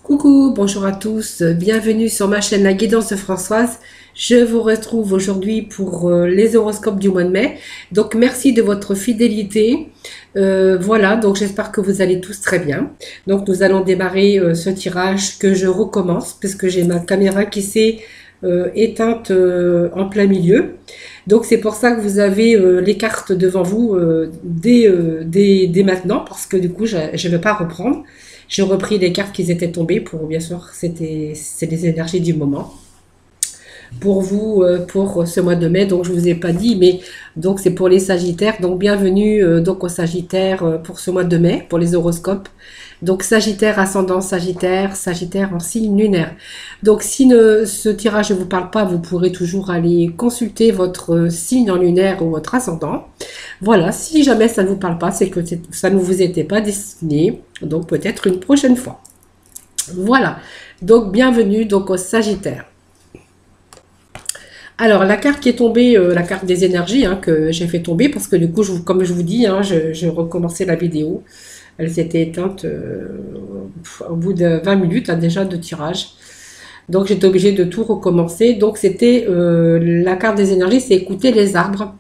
Coucou, bonjour à tous, bienvenue sur ma chaîne La Guidance de Françoise. Je vous retrouve aujourd'hui pour les horoscopes du mois de mai. Donc merci de votre fidélité. Voilà, donc j'espère que vous allez tous très bien. Donc nous allons démarrer ce tirage que je recommence puisque j'ai ma caméra qui s'est éteinte en plein milieu. Donc c'est pour ça que vous avez les cartes devant vous dès maintenant parce que du coup je ne vais pas reprendre. J'ai repris les cartes qui étaient tombées pour, bien sûr, c'est les énergies du moment. Pour vous, pour ce mois de mai, donc je vous ai pas dit, mais donc c'est pour les Sagittaires. Donc bienvenue donc aux Sagittaires pour ce mois de mai, pour les horoscopes. Donc Sagittaire, ascendant Sagittaire, Sagittaire en signe lunaire. Donc si ce tirage ne vous parle pas, vous pourrez toujours aller consulter votre signe en lunaire ou votre ascendant. Voilà, si jamais ça ne vous parle pas, c'est que ça ne vous était pas destiné. Donc peut-être une prochaine fois. Voilà, donc bienvenue donc au Sagittaire. Alors la carte qui est tombée, la carte des énergies que j'ai fait tomber parce que du coup, comme je vous dis, je recommençais la vidéo. Elle s'était éteinte au bout de 20 minutes déjà de tirage. Donc j'étais obligée de tout recommencer. Donc c'était la carte des énergies, c'est écouter les arbres.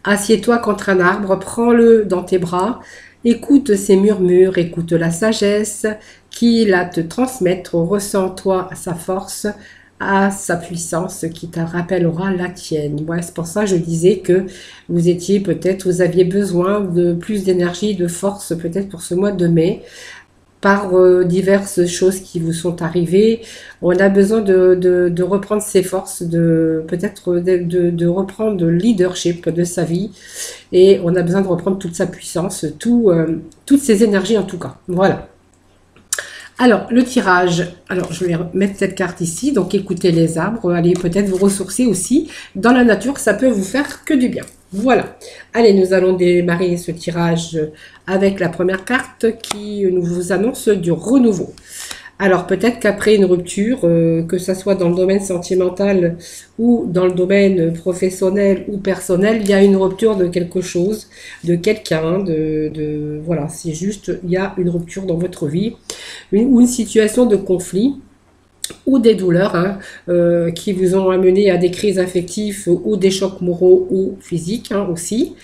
Assieds-toi contre un arbre, prends-le dans tes bras, écoute ses murmures, écoute la sagesse qu'il a à te transmettre, ressens-toi sa force, à sa puissance qui te rappellera la tienne. Ouais, c'est pour ça que je disais que vous étiez peut-être, vous aviez besoin de plus d'énergie, de force peut-être pour ce mois de mai, par diverses choses qui vous sont arrivées. On a besoin de reprendre ses forces, peut-être de reprendre le leadership de sa vie, et on a besoin de reprendre toute sa puissance, toutes ses énergies en tout cas. Voilà. Alors, le tirage, alors je vais mettre cette carte ici, donc écoutez les arbres, allez peut-être vous ressourcer aussi dans la nature, ça peut vous faire que du bien. Voilà, allez, nous allons démarrer ce tirage avec la première carte qui nous vous annonce du renouveau. Alors peut-être qu'après une rupture, que ce soit dans le domaine sentimental ou dans le domaine professionnel ou personnel, il y a une rupture de quelque chose, de quelqu'un, voilà, c'est juste, il y a une rupture dans votre vie, ou une situation de conflit ou des douleurs qui vous ont amené à des crises affectives ou des chocs moraux ou physiques aussi.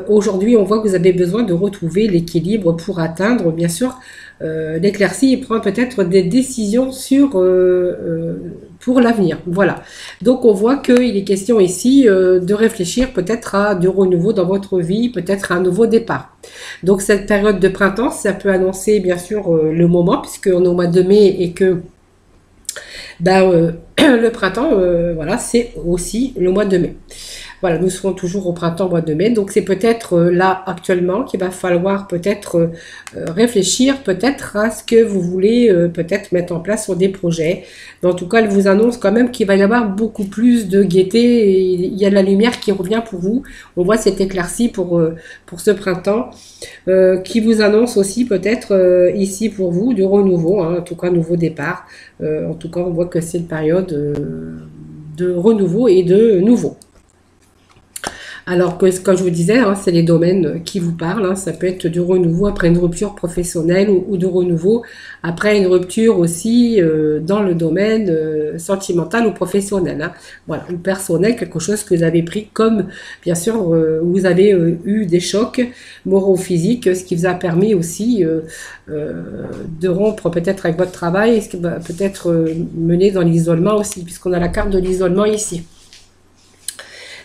Aujourd'hui, on voit que vous avez besoin de retrouver l'équilibre pour atteindre, bien sûr, l'éclaircie et prendre peut-être des décisions pour l'avenir. Voilà. Donc, on voit qu'il est question ici de réfléchir peut-être à du renouveau dans votre vie, peut-être à un nouveau départ. Donc, cette période de printemps, ça peut annoncer, bien sûr, le moment, puisqu'on est au mois de mai et que le printemps, voilà, c'est aussi le mois de mai. Voilà, nous serons toujours au printemps, mois de mai. Donc, c'est peut-être là, actuellement, qu'il va falloir peut-être réfléchir peut-être à ce que vous voulez peut-être mettre en place sur des projets. Mais en tout cas, elle vous annonce quand même qu'il va y avoir beaucoup plus de gaieté. Et il y a de la lumière qui revient pour vous. On voit cette éclaircie pour ce printemps qui vous annonce aussi peut-être ici pour vous du renouveau, en tout cas, nouveau départ. En tout cas, on voit que c'est une période de renouveau et de nouveau. Alors que, comme je vous disais, c'est les domaines qui vous parlent. Ça peut être du renouveau après une rupture professionnelle ou de renouveau après une rupture aussi dans le domaine sentimental ou professionnel. Voilà, ou personnel, quelque chose que vous avez pris comme, bien sûr, vous avez eu des chocs moraux physiques, ce qui vous a permis aussi de rompre peut-être avec votre travail, ce qui va peut-être mener dans l'isolement aussi, puisqu'on a la carte de l'isolement ici.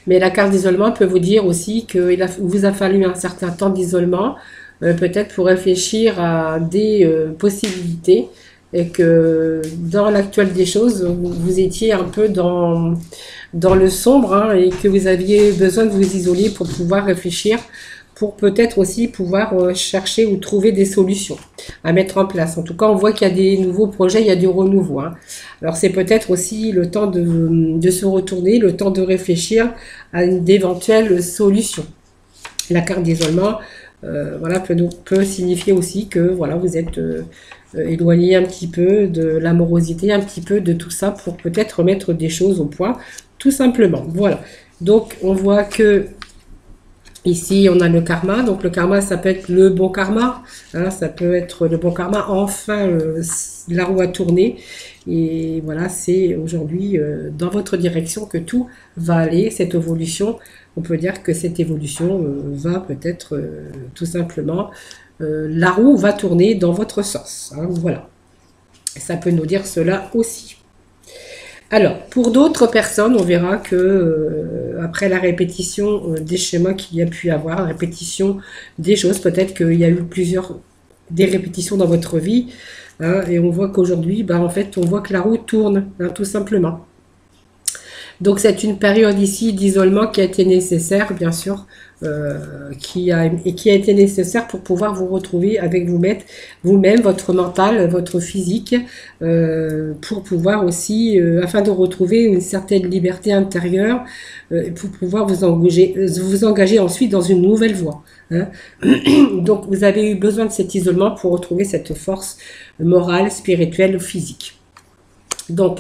Mais la carte d'isolement peut vous dire aussi qu'il vous a fallu un certain temps d'isolement, peut-être pour réfléchir à des possibilités, et que dans l'actuel des choses, vous étiez un peu dans le sombre et que vous aviez besoin de vous isoler pour pouvoir réfléchir, pour peut-être aussi pouvoir chercher ou trouver des solutions à mettre en place. En tout cas, on voit qu'il y a des nouveaux projets, il y a du renouveau. Alors, c'est peut-être aussi le temps de se retourner, le temps de réfléchir à d'éventuelles solutions. La carte d'isolement, voilà, peut signifier aussi que voilà, vous êtes éloigné un petit peu de l'amorosité, un petit peu de tout ça pour peut-être remettre des choses au point, tout simplement. Voilà. Donc, on voit que Ici, on a le karma. Donc, le karma, ça peut être le bon karma. Hein, ça peut être le bon karma. Enfin, la roue a tourné. Et voilà, c'est aujourd'hui dans votre direction que tout va aller. Cette évolution, on peut dire que cette évolution va peut-être tout simplement, la roue va tourner dans votre sens. Hein, voilà. Ça peut nous dire cela aussi. Alors, pour d'autres personnes, on verra que après la répétition des schémas qu'il y a pu avoir, la répétition des choses, peut-être qu'il y a eu des répétitions dans votre vie, hein, et on voit qu'aujourd'hui, en fait, on voit que la roue tourne, hein, tout simplement. Donc c'est une période ici d'isolement qui a été nécessaire, bien sûr, qui a été nécessaire pour pouvoir vous retrouver avec vous-même, votre mental, votre physique, pour pouvoir aussi, afin de retrouver une certaine liberté intérieure, pour pouvoir vous engager ensuite dans une nouvelle voie. Hein. Donc vous avez eu besoin de cet isolement pour retrouver cette force morale, spirituelle ou physique. Donc,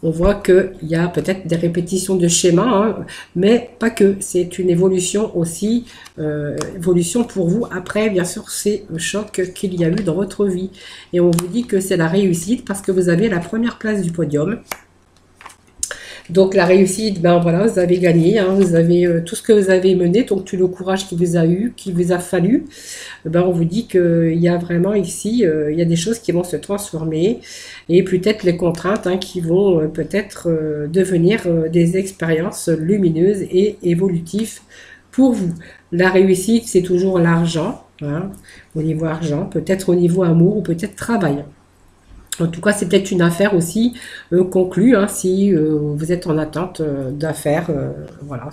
on voit qu'il y a peut-être des répétitions de schémas, hein, mais pas que. C'est une évolution aussi, évolution pour vous après, bien sûr, ces chocs qu'il y a eu dans votre vie. Et on vous dit que c'est la réussite parce que vous avez la première place du podium. Donc la réussite, voilà, vous avez gagné, hein, vous avez tout ce que vous avez mené, donc tout le courage qui vous a fallu, on vous dit qu'il y a vraiment ici, il y a des choses qui vont se transformer et peut-être les contraintes, hein, qui vont peut-être devenir des expériences lumineuses et évolutives pour vous. La réussite, c'est toujours l'argent, hein, au niveau argent, peut-être au niveau amour ou peut-être travail. En tout cas, c'est peut-être une affaire aussi conclue, hein, si vous êtes en attente d'affaires, voilà,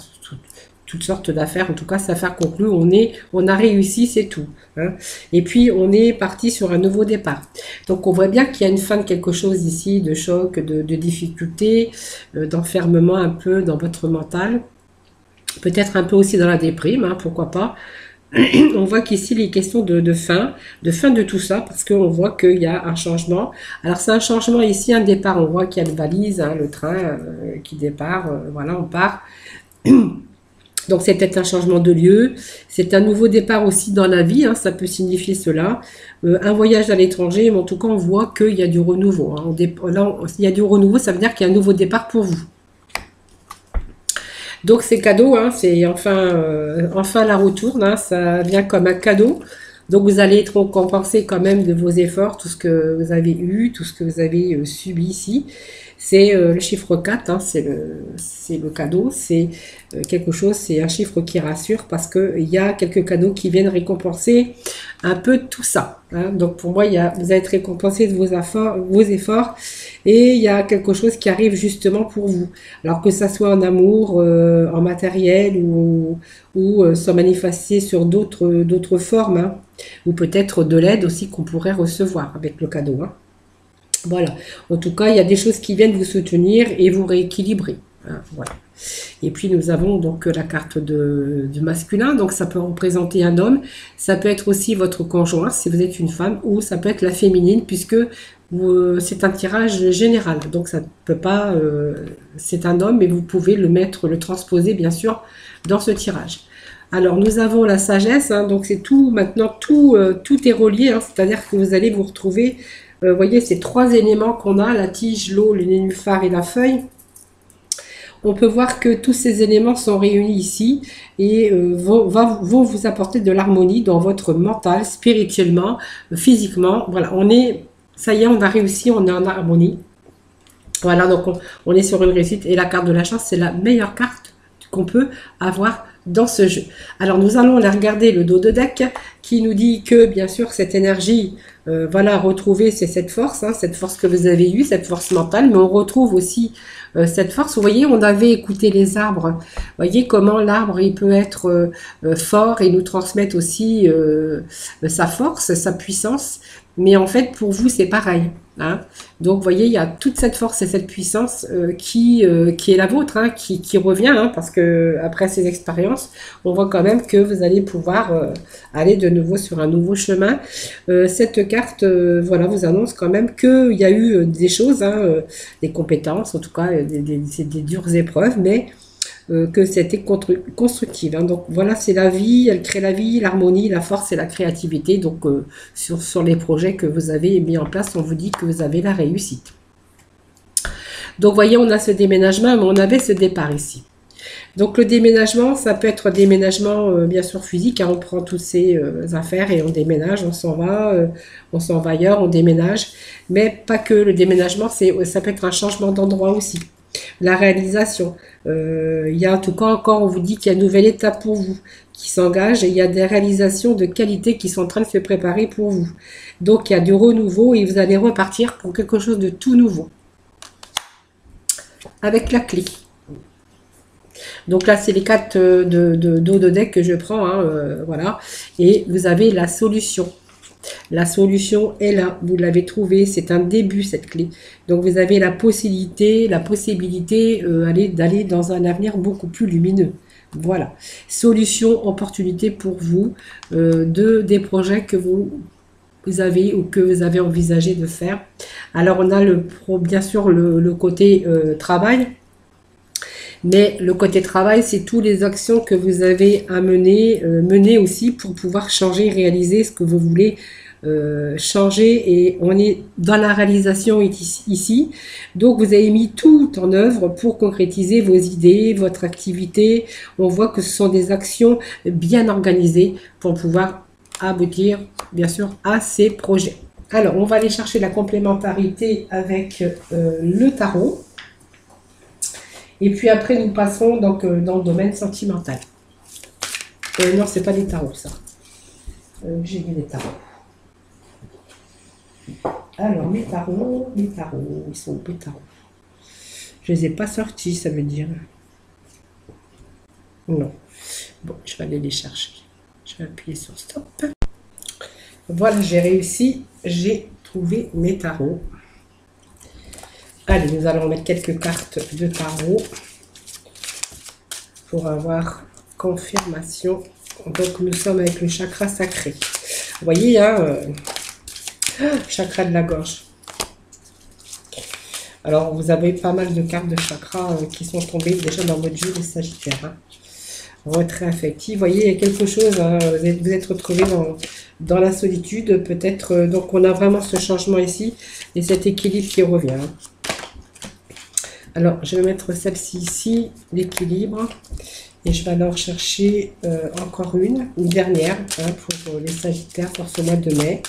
toutes sortes d'affaires. En tout cas, cette affaire conclue, on a réussi, c'est tout. Hein. Et puis, on est parti sur un nouveau départ. Donc, on voit bien qu'il y a une fin de quelque chose ici, de choc, de difficulté, d'enfermement un peu dans votre mental. Peut-être un peu aussi dans la déprime, hein, pourquoi pas. On voit qu'ici, il est question de fin de tout ça, parce qu'on voit qu'il y a un changement. Alors, c'est un changement ici, un départ. On voit qu'il y a une valise, hein, le train qui départ, voilà, on part. Donc, c'est peut-être un changement de lieu. C'est un nouveau départ aussi dans la vie, hein, ça peut signifier cela. Un voyage à l'étranger, mais en tout cas, on voit qu'il y a du renouveau. Hein. Là, il y a du renouveau, ça veut dire qu'il y a un nouveau départ pour vous. Donc c'est cadeau, hein, c'est enfin la retourne, hein, ça vient comme un cadeau. Donc vous allez être récompensé quand même de vos efforts, tout ce que vous avez eu, tout ce que vous avez subi ici. C'est le chiffre 4, hein, c'est le cadeau, c'est quelque chose, c'est un chiffre qui rassure parce qu'il y a quelques cadeaux qui viennent récompenser un peu tout ça. Hein. Donc pour moi, vous allez être récompensé de vos efforts et il y a quelque chose qui arrive justement pour vous. Alors que ça soit en amour, en matériel ou se manifester sur d'autres formes, hein, ou peut-être de l'aide aussi qu'on pourrait recevoir avec le cadeau. Hein. Voilà. En tout cas, il y a des choses qui viennent vous soutenir et vous rééquilibrer. Hein, voilà. Et puis, nous avons donc la carte du masculin. Donc, ça peut représenter un homme. Ça peut être aussi votre conjoint, si vous êtes une femme, ou ça peut être la féminine, puisque c'est un tirage général. Donc, ça ne peut pas... c'est un homme, mais vous pouvez le transposer, bien sûr, dans ce tirage. Alors, nous avons la sagesse. Hein, donc, c'est tout, maintenant, tout est relié. Hein, c'est-à-dire que vous allez vous retrouver... Vous voyez, ces trois éléments qu'on a, la tige, l'eau, le nénuphar et la feuille. On peut voir que tous ces éléments sont réunis ici et vont vous apporter de l'harmonie dans votre mental, spirituellement, physiquement. Voilà, ça y est, on a réussi, on est en harmonie. Voilà, donc on est sur une réussite. Et la carte de la chance, c'est la meilleure carte qu'on peut avoir dans ce jeu. Alors, nous allons aller regarder le dos de deck qui nous dit que, bien sûr, cette énergie... voilà, retrouver, c'est cette force que vous avez eue, cette force mentale, mais on retrouve aussi cette force. Vous voyez, on avait écouté les arbres. Vous voyez comment l'arbre, il peut être fort et nous transmettre aussi sa force, sa puissance. Mais en fait, pour vous, c'est pareil. Hein. Donc, vous voyez, il y a toute cette force et cette puissance qui est la vôtre, hein, qui revient, hein, parce que après ces expériences, on voit quand même que vous allez pouvoir aller de nouveau sur un nouveau chemin. Cette carte, voilà, vous annonce quand même qu'il y a eu des choses, hein, des compétences, en tout cas, des dures épreuves, mais que c'était constructive. Hein. Donc voilà, c'est la vie, elle crée la vie, l'harmonie, la force et la créativité. Donc sur les projets que vous avez mis en place, on vous dit que vous avez la réussite. Donc, voyez, on a ce déménagement, mais on avait ce départ ici. Donc, le déménagement, ça peut être un déménagement, bien sûr, physique. Hein, on prend toutes ces affaires et on déménage, on s'en va ailleurs, on déménage. Mais pas que le déménagement, ça peut être un changement d'endroit aussi. La réalisation. Il y a, en tout cas, encore, on vous dit qu'il y a une nouvelle étape pour vous qui s'engage et il y a des réalisations de qualité qui sont en train de se préparer pour vous. Donc, il y a du renouveau et vous allez repartir pour quelque chose de tout nouveau. Avec la clé. Donc là, c'est les 4 dos de deck que je prends, hein, voilà. Et vous avez la solution. La solution est là, vous l'avez trouvée, c'est un début cette clé. Donc vous avez la possibilité d'aller dans un avenir beaucoup plus lumineux. Voilà. Solution, opportunité pour vous, des projets que vous avez ou que vous avez envisagé de faire. Alors on a bien sûr le côté travail, mais le côté travail, c'est toutes les actions que vous avez à mener aussi pour pouvoir changer, réaliser ce que vous voulez changer, et on est dans la réalisation ici. Donc vous avez mis tout en œuvre pour concrétiser vos idées, votre activité. On voit que ce sont des actions bien organisées pour pouvoir aboutir bien sûr à ces projets. Alors on va aller chercher la complémentarité avec le tarot et puis après nous passerons donc dans le domaine sentimental. Non, c'est pas des tarots ça, j'ai mis des tarots. Alors les tarots, ils sont où les tarots? Je les ai pas sortis, ça veut dire. Non. Bon, je vais aller les chercher. Je vais appuyer sur stop. Voilà, j'ai réussi. J'ai trouvé mes tarots. Allez, nous allons mettre quelques cartes de tarot pour avoir confirmation. Donc, nous sommes avec le chakra sacré. Vous voyez, hein, chakra de la gorge. Alors, vous avez pas mal de cartes de chakra qui sont tombées déjà dans votre jeu, les Sagittaires. Hein. Retrait affectif, vous voyez, il y a quelque chose, hein, vous êtes retrouvé dans la solitude, peut-être, donc on a vraiment ce changement ici, et cet équilibre qui revient. Hein. Alors, je vais mettre celle-ci ici, l'équilibre, et je vais alors chercher encore une dernière, hein, pour les Sagittaires pour ce mois de mai.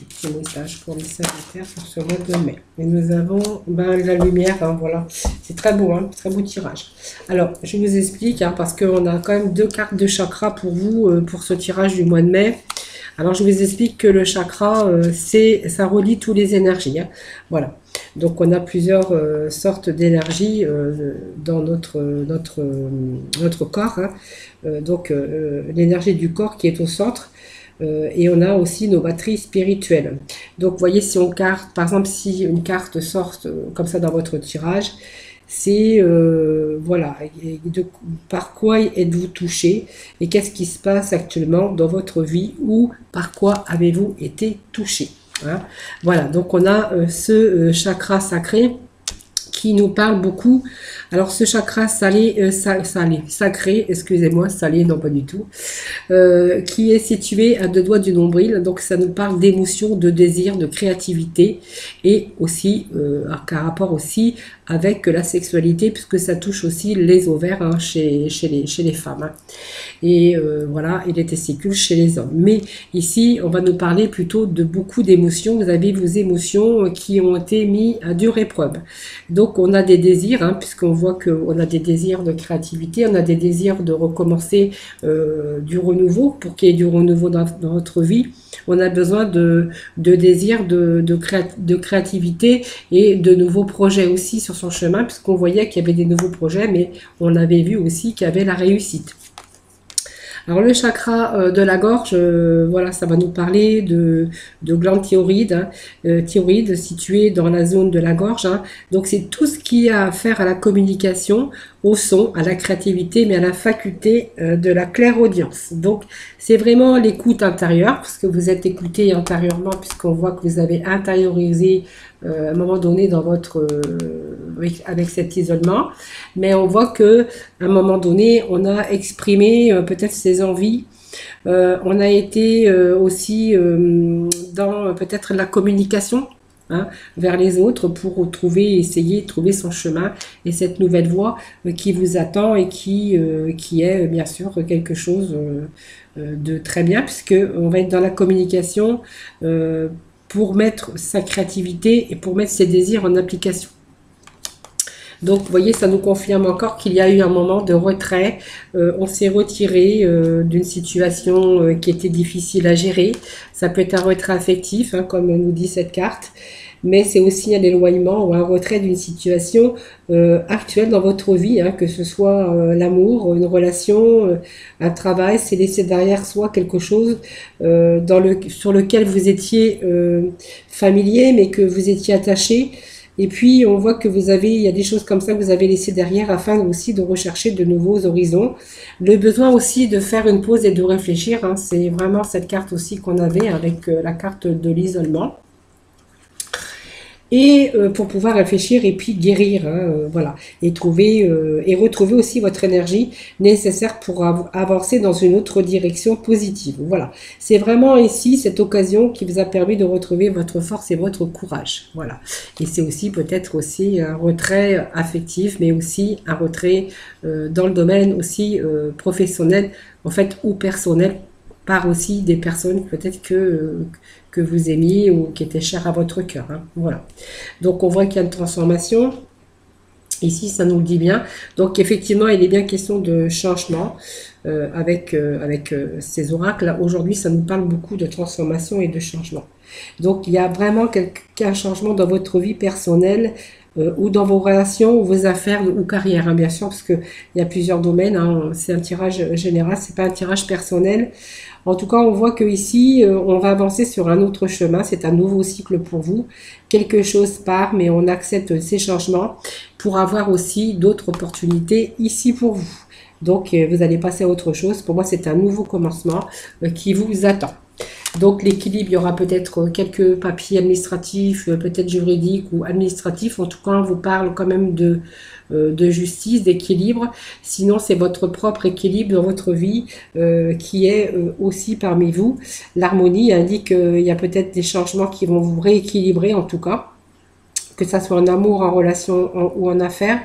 Petit message pour les Sagittaires pour ce mois de mai. Et nous avons la lumière, hein, voilà. C'est très beau, hein, très beau tirage. Alors, je vous explique, hein, parce qu'on a quand même 2 cartes de chakra pour vous, pour ce tirage du mois de mai. Alors, je vous explique que le chakra, ça relie toutes les énergies. Hein, voilà. Donc, on a plusieurs sortes d'énergie dans notre corps. Hein. Donc, l'énergie du corps qui est au centre. Et on a aussi nos batteries spirituelles. Donc, vous voyez, si on carte, par exemple, si une carte sort comme ça dans votre tirage, c'est, voilà, par quoi êtes-vous touché et qu'est-ce qui se passe actuellement dans votre vie ou par quoi avez-vous été touché. Hein. Voilà, donc on a ce chakra sacré qui nous parle beaucoup. Alors ce chakra sacré, excusez-moi, salé, non pas du tout, qui est situé à 2 doigts du nombril, donc ça nous parle d'émotion, de désir, de créativité, et aussi, qu'à rapport aussi avec la sexualité, puisque ça touche aussi les ovaires, hein, chez les femmes, hein. Et voilà, et les testicules chez les hommes. Mais ici, on va nous parler plutôt de beaucoup d'émotions. Vous avez vos émotions qui ont été mises à dure épreuve. Donc, on a des désirs, hein, puisqu'on voit qu'on a des désirs de créativité, on a des désirs de recommencer du renouveau, pour qu'il y ait du renouveau dans notre vie. On a besoin de désirs, de créativité et de nouveaux projets aussi sur son chemin, puisqu'on voyait qu'il y avait des nouveaux projets, mais on avait vu aussi qu'il y avait la réussite. Alors le chakra de la gorge, voilà, ça va nous parler de glande thyroïde, hein, thyroïde située dans la zone de la gorge. Hein. Donc c'est tout ce qui a à faire à la communication, au son, à la créativité, mais à la faculté de la clairaudience. Donc c'est vraiment l'écoute intérieure, parce que vous êtes écouté intérieurement, puisqu'on voit que vous avez intériorisé à un moment donné dans votre avec cet isolement, mais on voit que à un moment donné, on a exprimé peut-être ses envies. On a été aussi dans peut-être la communication, hein, vers les autres pour trouver, essayer de trouver son chemin et cette nouvelle voie qui vous attend et qui est bien sûr quelque chose de très bien, puisque on va être dans la communication pour mettre sa créativité et pour mettre ses désirs en application. Donc, vous voyez, ça nous confirme encore qu'il y a eu un moment de retrait. On s'est retiré d'une situation qui était difficile à gérer. Ça peut être un retrait affectif, hein, comme nous dit cette carte, mais c'est aussi un éloignement ou un retrait d'une situation actuelle dans votre vie, hein, que ce soit l'amour, une relation, un travail, c'est laisser derrière soi quelque chose sur lequel vous étiez familier, mais que vous étiez attaché. Et puis, on voit que il y a des choses comme ça que vous avez laissées derrière afin aussi de rechercher de nouveaux horizons. Le besoin aussi de faire une pause et de réfléchir, hein, c'est vraiment cette carte aussi qu'on avait avec la carte de l'isolement. Et pour pouvoir réfléchir et puis guérir, hein, voilà, et trouver et retrouver aussi votre énergie nécessaire pour avancer dans une autre direction positive. Voilà, c'est vraiment ici cette occasion qui vous a permis de retrouver votre force et votre courage. Voilà, et c'est aussi peut-être aussi un retrait affectif, mais aussi un retrait dans le domaine aussi professionnel, en fait, ou personnel, par aussi des personnes peut-être que vous aimiez ou qui étaient chères à votre cœur. Hein. Voilà. Donc on voit qu'il y a une transformation. Ici, ça nous le dit bien. Donc effectivement, il est bien question de changement avec ces oracles. Aujourd'hui, ça nous parle beaucoup de transformation et de changement. Donc il y a vraiment un changement dans votre vie personnelle ou dans vos relations, ou vos affaires ou carrière, hein, bien sûr, parce qu'il y a plusieurs domaines. Hein. C'est un tirage général, c'est pas un tirage personnel. En tout cas, on voit que ici, on va avancer sur un autre chemin. C'est un nouveau cycle pour vous. Quelque chose part, mais on accepte ces changements pour avoir aussi d'autres opportunités ici pour vous. Donc, vous allez passer à autre chose. Pour moi, c'est un nouveau commencement qui vous attend. Donc l'équilibre, il y aura peut-être quelques papiers administratifs, peut-être juridiques ou administratifs. En tout cas, on vous parle quand même de justice, d'équilibre. Sinon, c'est votre propre équilibre dans votre vie qui est aussi parmi vous. L'harmonie indique qu'il y a peut-être des changements qui vont vous rééquilibrer, en tout cas, que ça soit en amour, en relation ou en affaires.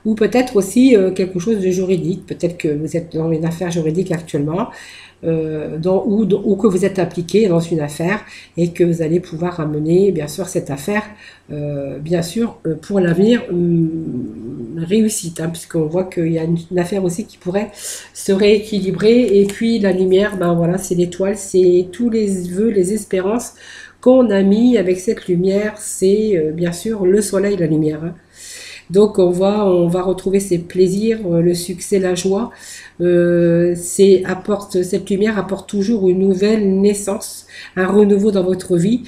Ou peut-être aussi quelque chose de juridique. Peut-être que vous êtes dans une affaire juridique actuellement. Ou que vous êtes impliqué dans une affaire et que vous allez pouvoir amener bien sûr cette affaire bien sûr pour l'avenir réussite, hein, puisqu'on voit qu'il y a une affaire aussi qui pourrait se rééquilibrer. Et puis la lumière, ben voilà, c'est l'étoile, c'est tous les vœux, les espérances qu'on a mis avec cette lumière, c'est bien sûr le soleil, la lumière, hein. Donc on va retrouver ses plaisirs, le succès, la joie. Cette lumière apporte toujours une nouvelle naissance, un renouveau dans votre vie.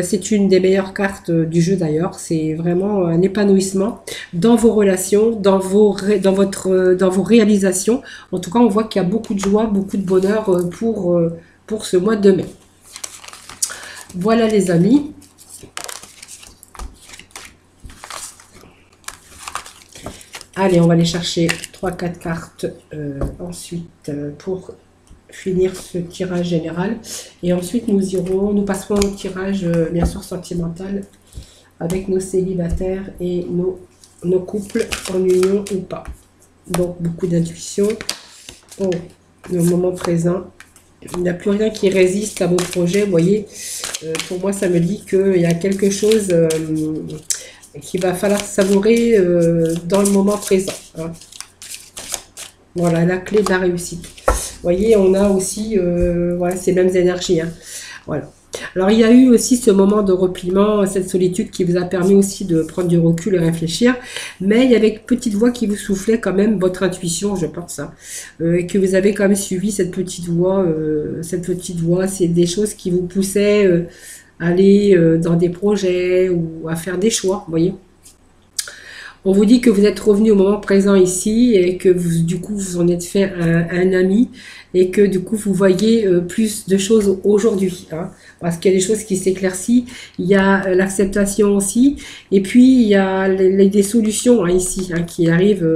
C'est une des meilleures cartes du jeu d'ailleurs. C'est vraiment un épanouissement dans vos relations, dans vos réalisations. En tout cas, on voit qu'il y a beaucoup de joie, beaucoup de bonheur pour ce mois de mai. Voilà les amis. Allez, on va aller chercher 3-4 cartes ensuite pour finir ce tirage général. Et ensuite, nous passerons au tirage, bien sûr, sentimental avec nos célibataires et nos couples en union ou pas. Donc, beaucoup d'intuition. Oh, le moment présent. Il n'y a plus rien qui résiste à vos projets. Vous voyez, pour moi, ça me dit qu'il y a quelque chose qu'il va falloir savourer dans le moment présent. Hein. Voilà, la clé de la réussite. Vous voyez, on a aussi voilà, ces mêmes énergies. Hein. Voilà. Alors, il y a eu aussi ce moment de repliement, cette solitude qui vous a permis aussi de prendre du recul et réfléchir. Mais il y avait une petite voix qui vous soufflait quand même, votre intuition, je pense, hein, et que vous avez quand même suivi cette petite voix. C'est des choses qui vous poussaient à aller dans des projets ou à faire des choix, vous voyez. On vous dit que vous êtes revenu au moment présent ici et que vous, du coup, vous en êtes fait un ami et que du coup, vous voyez plus de choses aujourd'hui, hein, parce qu'il y a des choses qui s'éclaircissent, il y a l'acceptation aussi, et puis il y a des solutions hein, ici hein, qui arrivent.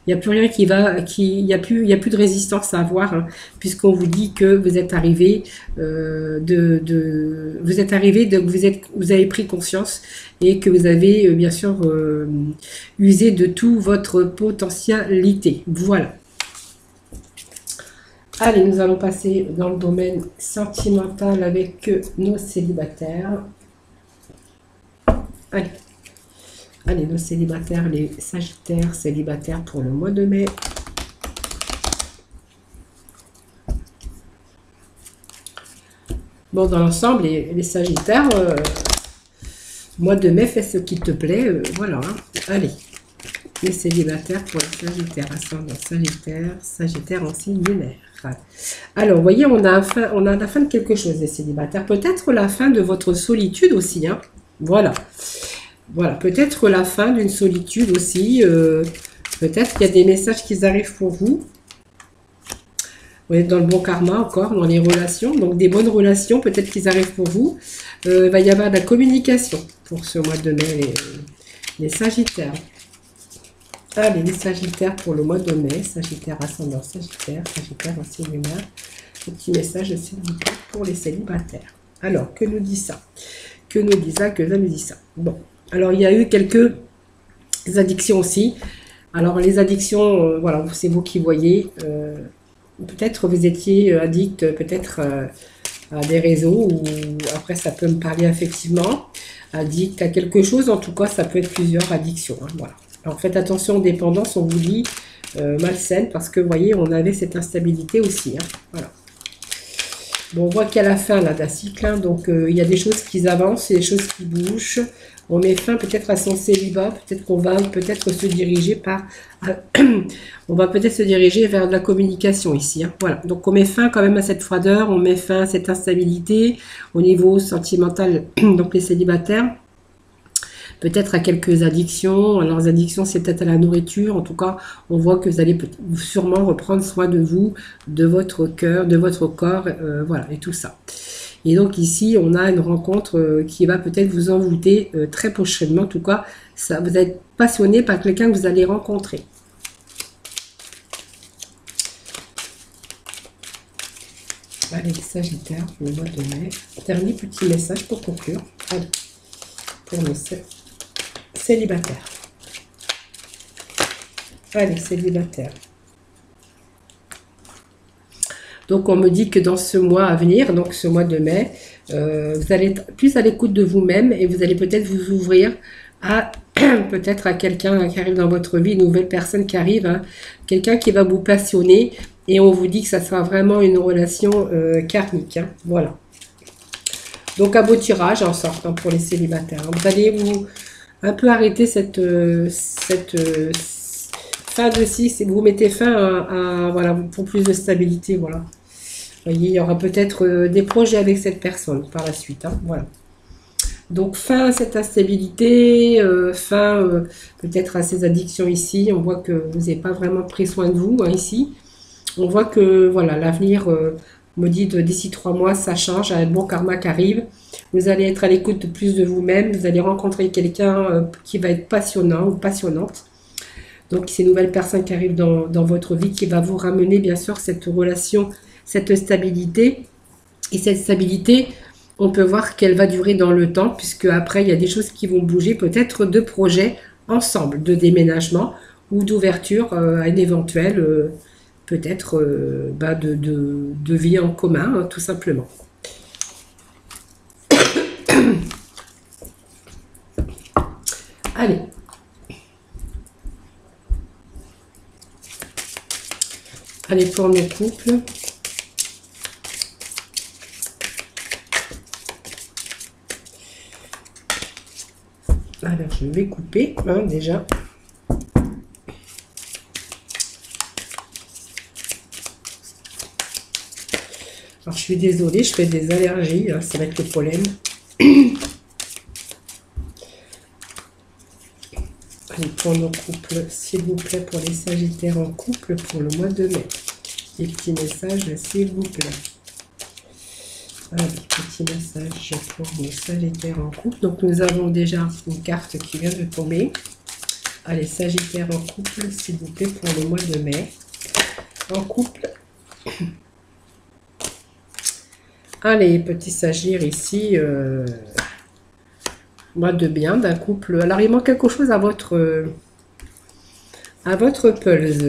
Il n'y a plus rien il y a plus de résistance à avoir, hein, puisqu'on vous dit que vous êtes arrivé vous avez pris conscience et que vous avez bien sûr usé de toute votre potentialité. Voilà. Allez, nous allons passer dans le domaine sentimental avec nos célibataires. Allez. Allez, nos célibataires, les sagittaires célibataires pour le mois de mai. Bon, dans l'ensemble, les sagittaires, mois de mai, fais ce qui te plaît. Voilà. Hein. Allez. Les célibataires pour les sagittaires, ascendant sagittaire, sagittaire en signe lunaire. Alors, vous voyez, on a la fin de quelque chose, les célibataires. Peut-être la fin de votre solitude aussi. Hein. Voilà. Voilà, peut-être la fin d'une solitude aussi. Peut-être qu'il y a des messages qui arrivent pour vous. Vous êtes dans le bon karma encore, dans les relations. Donc, des bonnes relations, peut-être qu'ils arrivent pour vous. Il va y avoir de la communication pour ce mois de mai, les sagittaires. Allez, les sagittaires pour le mois de mai. Sagittaire ascendant sagittaire, sagittaire en signe lunaire. Un petit message s'il vous plaît pour les célibataires. Alors, que nous dit ça? Que nous dit ça? Que ça nous dit ça? Bon, alors il y a eu quelques addictions aussi. Alors, les addictions, voilà, c'est vous qui voyez. Peut-être vous étiez addict, peut-être à des réseaux, ou après ça peut me parler effectivement. Addict à quelque chose, en tout cas, ça peut être plusieurs addictions. Hein, voilà. Alors faites attention aux dépendances, on vous dit malsaine, parce que vous voyez, on avait cette instabilité aussi. Hein, voilà. Bon, on voit qu'à la fin là d'un cycle, hein, donc il y a des choses qui avancent, il y a des choses qui bougent. On met fin peut-être à son célibat, peut-être qu'on va peut-être se diriger par... on va peut-être se diriger vers de la communication ici. Hein, voilà, donc on met fin quand même à cette froideur, on met fin à cette instabilité au niveau sentimental, donc les célibataires. Peut-être à quelques addictions. Alors, les addictions, c'est peut-être à la nourriture. En tout cas, on voit que vous allez sûrement reprendre soin de vous, de votre cœur, de votre corps, voilà, et tout ça. Et donc ici, on a une rencontre qui va peut-être vous envoûter très prochainement. En tout cas, ça, vous êtes passionné par quelqu'un que vous allez rencontrer. Allez, Sagittaire, le mois de mai. Dernier petit message pour conclure. Allez, pour nos célibataire. Allez, célibataire. Donc, on me dit que dans ce mois à venir, donc ce mois de mai, vous allez être plus à l'écoute de vous-même et vous allez peut-être vous ouvrir à peut-être à quelqu'un qui arrive dans votre vie, une nouvelle personne qui arrive, hein, quelqu'un qui va vous passionner et on vous dit que ça sera vraiment une relation karmique. Hein, voilà. Donc, un beau tirage en sortant pour les célibataires. Vous allez vous un peu arrêter cette fin de cycle, vous mettez fin à voilà, pour plus de stabilité, voilà. Vous voyez, il y aura peut-être des projets avec cette personne par la suite, hein, voilà. Donc fin à cette instabilité, fin peut-être à ces addictions ici, on voit que vous n'avez pas vraiment pris soin de vous, hein, ici. On voit que voilà, l'avenir me dit d'ici 3 mois, ça change, un bon karma qui arrive. Vous allez être à l'écoute de plus de vous-même. Vous allez rencontrer quelqu'un qui va être passionnant ou passionnante. Donc, ces nouvelles personnes qui arrivent dans votre vie qui va vous ramener, bien sûr, cette relation, cette stabilité. Et cette stabilité, on peut voir qu'elle va durer dans le temps, puisque après, il y a des choses qui vont bouger, peut-être de projets ensemble, de déménagement ou d'ouverture à une éventuelle, peut-être, de vie en commun, hein, tout simplement. Allez. Allez, pour nos couples. Alors, je vais couper, hein, déjà. Alors, je suis désolée, je fais des allergies, hein, ça va être le pollen. Allez, pour nos couples, s'il vous plaît, pour les Sagittaires en couple pour le mois de mai. Les petits messages, s'il vous plaît. Allez, petit message pour les Sagittaires en couple. Donc, nous avons déjà une carte qui vient de tomber. Allez, Sagittaires en couple, s'il vous plaît, pour le mois de mai. En couple. Allez, petit Sagir ici, mois de bien d'un couple. Alors, il manque quelque chose à votre pulse.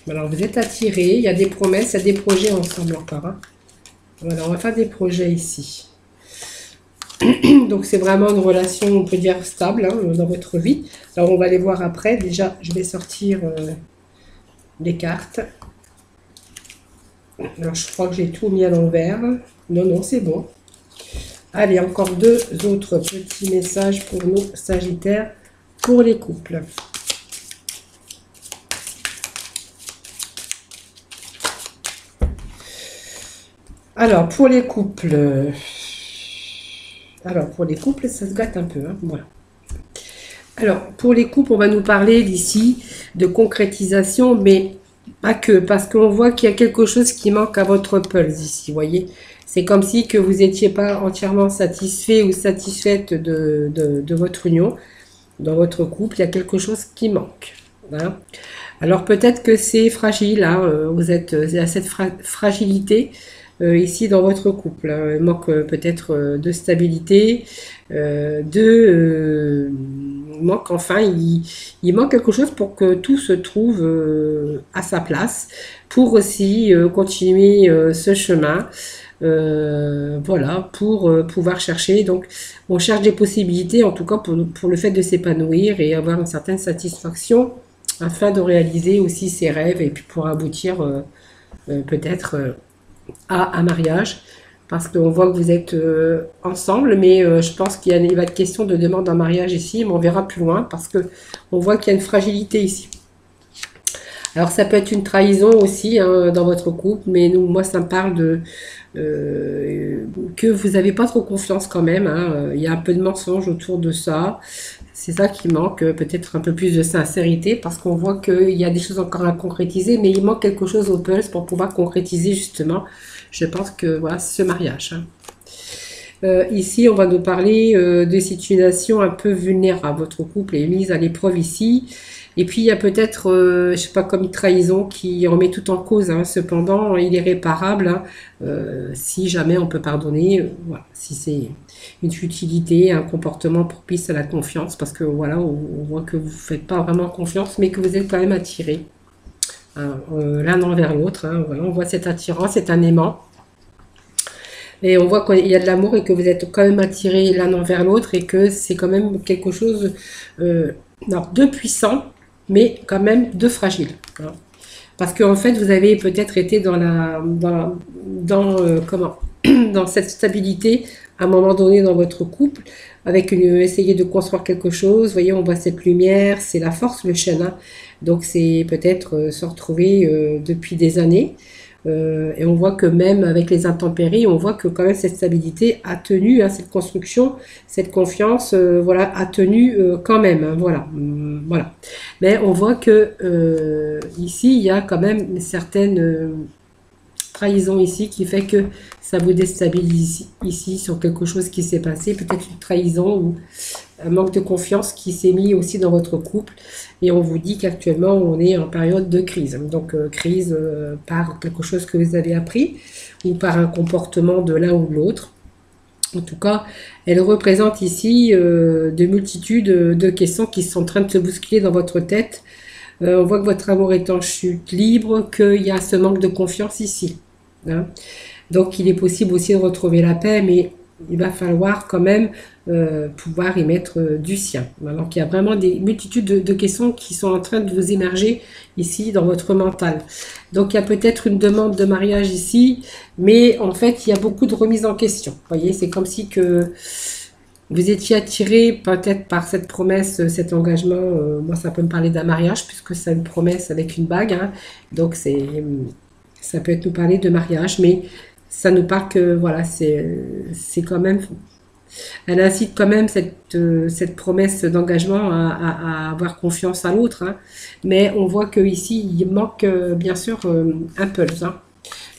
Alors, vous êtes attirés, il y a des promesses, il y a des projets ensemble encore. Hein. Voilà, on va faire des projets ici. Donc, c'est vraiment une relation, on peut dire, stable hein, dans votre vie. Alors, on va les voir après. Déjà, je vais sortir les cartes. Alors, je crois que j'ai tout mis à l'envers. Non, non, c'est bon. Allez, encore deux autres petits messages pour nos Sagittaires, pour les couples. Alors, pour les couples... Alors, pour les couples, ça se gâte un peu. Hein, voilà. Alors, pour les couples, on va nous parler d'ici de concrétisation, mais pas que, parce qu'on voit qu'il y a quelque chose qui manque à votre pulse ici, vous voyez. C'est comme si que vous n'étiez pas entièrement satisfait ou satisfaite de votre union, dans votre couple, il y a quelque chose qui manque. Voilà. Alors peut-être que c'est fragile, hein, vous êtes à cette fragilité ici dans votre couple. Hein. Il manque peut-être de stabilité, manque enfin, il manque quelque chose pour que tout se trouve à sa place, pour aussi continuer ce chemin. Voilà, pour pouvoir chercher. Donc, on cherche des possibilités, en tout cas pour le fait de s'épanouir et avoir une certaine satisfaction afin de réaliser aussi ses rêves et puis pour aboutir peut-être à un mariage. Parce qu'on voit que vous êtes ensemble, mais je pense qu'il va être question de demande en mariage ici, mais on verra plus loin parce que on voit qu'il y a une fragilité ici. Alors ça peut être une trahison aussi hein, dans votre couple, mais moi ça me parle de que vous n'avez pas trop confiance quand même. Hein, il y a un peu de mensonge autour de ça. C'est ça qui manque, peut-être un peu plus de sincérité, parce qu'on voit qu'il y a des choses encore à concrétiser, mais il manque quelque chose au pulse pour pouvoir concrétiser justement, je pense que voilà, ce mariage. Hein. Ici, on va nous parler de situations un peu vulnérables. Votre couple est mise à l'épreuve ici. Et puis, il y a peut-être, je sais pas, comme une trahison qui remet tout en cause. Hein. Cependant, il est réparable hein, si jamais on peut pardonner. Voilà, si c'est une futilité, un comportement propice à la confiance. Parce que voilà, on voit que vous ne faites pas vraiment confiance, mais que vous êtes quand même attirés hein, l'un envers l'autre. Hein. Voilà, on voit cette attirance, c'est un aimant. Et on voit qu'il y a de l'amour et que vous êtes quand même attirés l'un envers l'autre et que c'est quand même quelque chose de puissant, mais quand même de fragile. Hein. Parce qu'en fait, vous avez peut-être été dans cette stabilité à un moment donné dans votre couple, avec essayer de construire quelque chose. Vous voyez, on voit cette lumière, c'est la force, le chêne. Hein. Donc c'est peut-être se retrouver depuis des années. Et on voit que même avec les intempéries, on voit que quand même cette stabilité a tenu, hein, cette construction, cette confiance, voilà, a tenu quand même, hein, voilà, voilà. Mais on voit que ici, il y a quand même une certaine trahison ici qui fait que ça vous déstabilise ici sur quelque chose qui s'est passé, peut-être une trahison ou un manque de confiance qui s'est mis aussi dans votre couple et on vous dit qu'actuellement on est en période de crise. Donc crise par quelque chose que vous avez appris ou par un comportement de l'un ou de l'autre. En tout cas, elle représente ici de multitudes de questions qui sont en train de se bousculer dans votre tête. On voit que votre amour est en chute libre, qu'il y a ce manque de confiance ici. Hein. Donc il est possible aussi de retrouver la paix, mais il va falloir quand même pouvoir y mettre du sien. Donc il y a vraiment des multitudes de questions qui sont en train de vous émerger ici dans votre mental. Donc il y a peut-être une demande de mariage ici, mais en fait il y a beaucoup de remises en question. Vous voyez, c'est comme si que Vous étiez attiré peut-être par cette promesse, cet engagement. Moi, ça peut me parler d'un mariage puisque c'est une promesse avec une bague, hein. Donc, ça peut être nous parler de mariage, mais ça nous parle que voilà, c'est quand même, elle incite quand même cette promesse d'engagement à avoir confiance à l'autre, hein. Mais on voit que ici, il manque bien sûr un pulse, hein.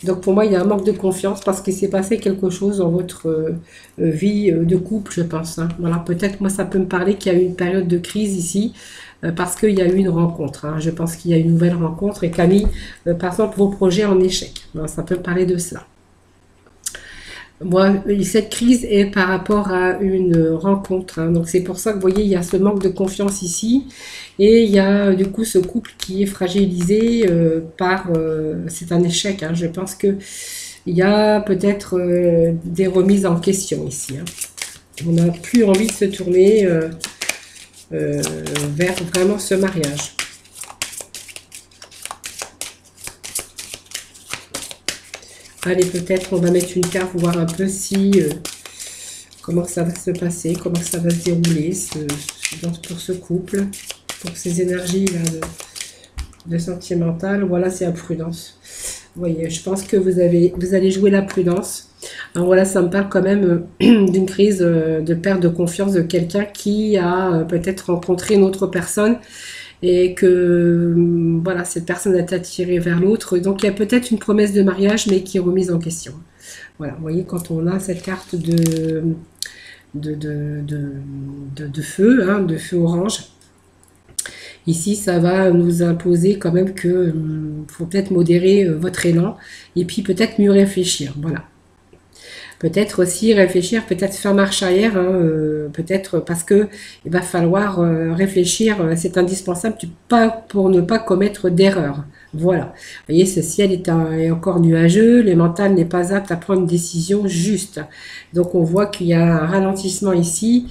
Donc pour moi, il y a un manque de confiance parce qu'il s'est passé quelque chose dans votre vie de couple, je pense, hein. Voilà, peut-être moi, ça peut me parler qu'il y a eu une période de crise ici parce qu'il y a eu une rencontre, hein. Je pense qu'il y a une nouvelle rencontre et qu'a mis, par exemple, vos projets en échec. Voilà, ça peut me parler de cela. Moi, cette crise est par rapport à une rencontre, hein. Donc c'est pour ça que vous voyez, il y a ce manque de confiance ici. Et il y a du coup ce couple qui est fragilisé c'est un échec, hein. Je pense que il y a peut-être des remises en question ici, hein. On n'a plus envie de se tourner vers vraiment ce mariage. Allez, peut-être on va mettre une carte pour voir un peu si comment ça va se passer, comment ça va se dérouler pour ce couple, pour ces énergies-là de sentimental. Voilà, c'est la prudence. Vous voyez, je pense que vous allez jouer la prudence. Alors voilà, ça me parle quand même d'une crise de perte de confiance de quelqu'un qui a peut-être rencontré une autre personne et que voilà, cette personne est attirée vers l'autre. Donc il y a peut-être une promesse de mariage, mais qui est remise en question. Voilà, vous voyez, quand on a cette carte de feu, hein, de feu orange, ici, ça va nous imposer quand même que faut peut-être modérer votre élan et puis peut-être mieux réfléchir. Voilà. Peut-être aussi réfléchir, peut-être faire marche arrière, hein, peut-être parce que il va falloir réfléchir, c'est indispensable pour ne pas commettre d'erreur. Voilà. Vous voyez, ce ciel est encore nuageux, le mental n'est pas apte à prendre une décision juste. Donc on voit qu'il y a un ralentissement ici,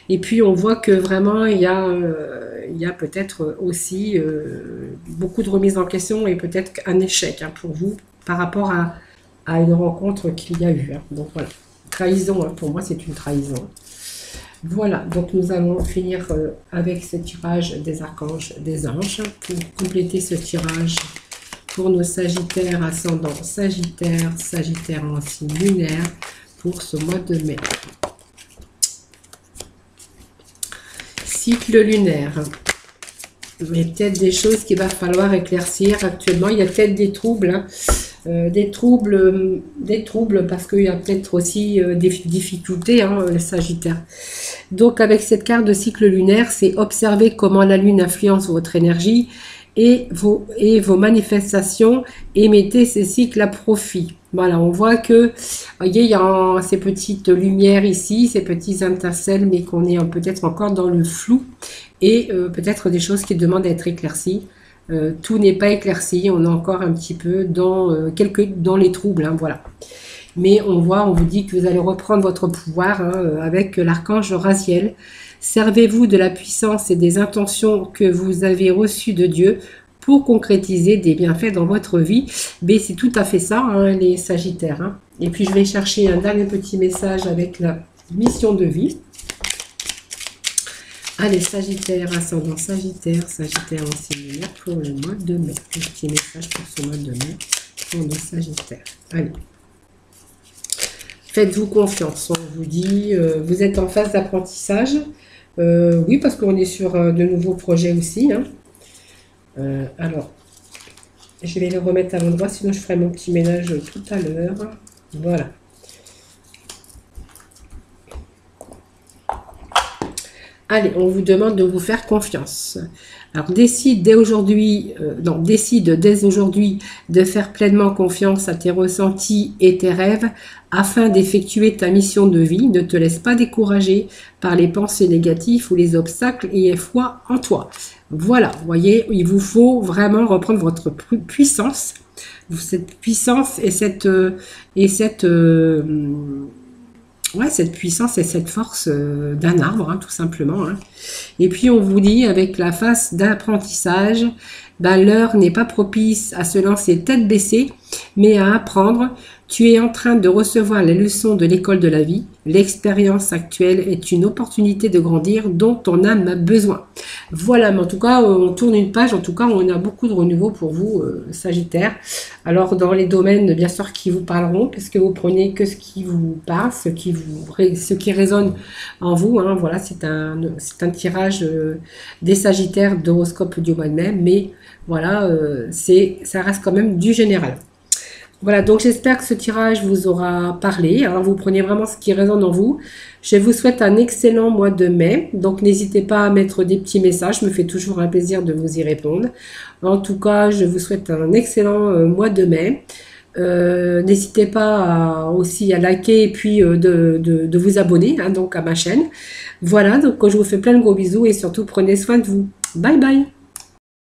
et puis on voit que vraiment il y a peut-être aussi beaucoup de remises en question et peut-être un échec, hein, pour vous par rapport à une rencontre qu'il y a eu, hein. Donc voilà, trahison, hein, pour moi c'est une trahison. Voilà, donc nous allons finir avec ce tirage des archanges, des anges, pour compléter ce tirage pour nos sagittaires, ascendant sagittaire, sagittaire en signe lunaire, pour ce mois de mai. Cycle lunaire. Il y a peut-être des choses qu'il va falloir éclaircir actuellement, il y a peut-être des troubles, hein. Des troubles parce qu'il y a peut-être aussi des difficultés, hein, le Sagittaire. Donc avec cette carte de cycle lunaire, c'est observer comment la Lune influence votre énergie et vos manifestations, et mettez ces cycles à profit. Voilà, on voit que, voyez, il y a ces petites lumières ici, ces petits étincelles, mais qu'on est peut-être encore dans le flou, et peut-être des choses qui demandent à être éclaircies. Tout n'est pas éclairci, on est encore un petit peu dans les troubles, hein, voilà. Mais on vous dit que vous allez reprendre votre pouvoir, hein, avec l'archange Raziel. Servez-vous de la puissance et des intentions que vous avez reçues de Dieu pour concrétiser des bienfaits dans votre vie. Mais c'est tout à fait ça, hein, les Sagittaires, hein. Et puis je vais chercher un dernier petit message avec la mission de vie. Allez, Sagittaire, ascendant Sagittaire, Sagittaire en signe lunaire pour le mois de mai. Un petit message pour ce mois de mai pour nos Sagittaires. Allez. Faites-vous confiance. On vous dit, vous êtes en phase d'apprentissage. Oui, parce qu'on est sur de nouveaux projets aussi, hein. Alors, je vais les remettre à l'endroit, sinon je ferai mon petit ménage tout à l'heure. Voilà. Allez, on vous demande de vous faire confiance. Alors, décide dès aujourd'hui de faire pleinement confiance à tes ressentis et tes rêves afin d'effectuer ta mission de vie. Ne te laisse pas décourager par les pensées négatives ou les obstacles et aie foi en toi. Voilà, vous voyez, il vous faut vraiment reprendre votre puissance. Cette puissance et cette puissance et cette force d'un arbre, hein, tout simplement, hein. Et puis on vous dit, avec la phase d'apprentissage, l'heure n'est pas propice à se lancer tête baissée, mais à apprendre. Tu es en train de recevoir les leçons de l'école de la vie. L'expérience actuelle est une opportunité de grandir dont ton âme a besoin. Voilà, mais en tout cas, on tourne une page. En tout cas, on a beaucoup de renouveau pour vous, Sagittaire. Alors, dans les domaines, bien sûr, qui vous parleront, parce que vous prenez que ce qui vous parle, ce qui résonne en vous. Hein, voilà, c'est un tirage des Sagittaires d'horoscope du mois de mai, mais voilà, ça reste quand même du général. Voilà, donc j'espère que ce tirage vous aura parlé. Alors vous prenez vraiment ce qui résonne en vous. Je vous souhaite un excellent mois de mai. Donc n'hésitez pas à mettre des petits messages. Je me fait toujours un plaisir de vous y répondre. En tout cas, je vous souhaite un excellent mois de mai. N'hésitez pas aussi à liker et puis de vous abonner hein, donc à ma chaîne. Voilà, donc je vous fais plein de gros bisous et surtout prenez soin de vous. Bye bye.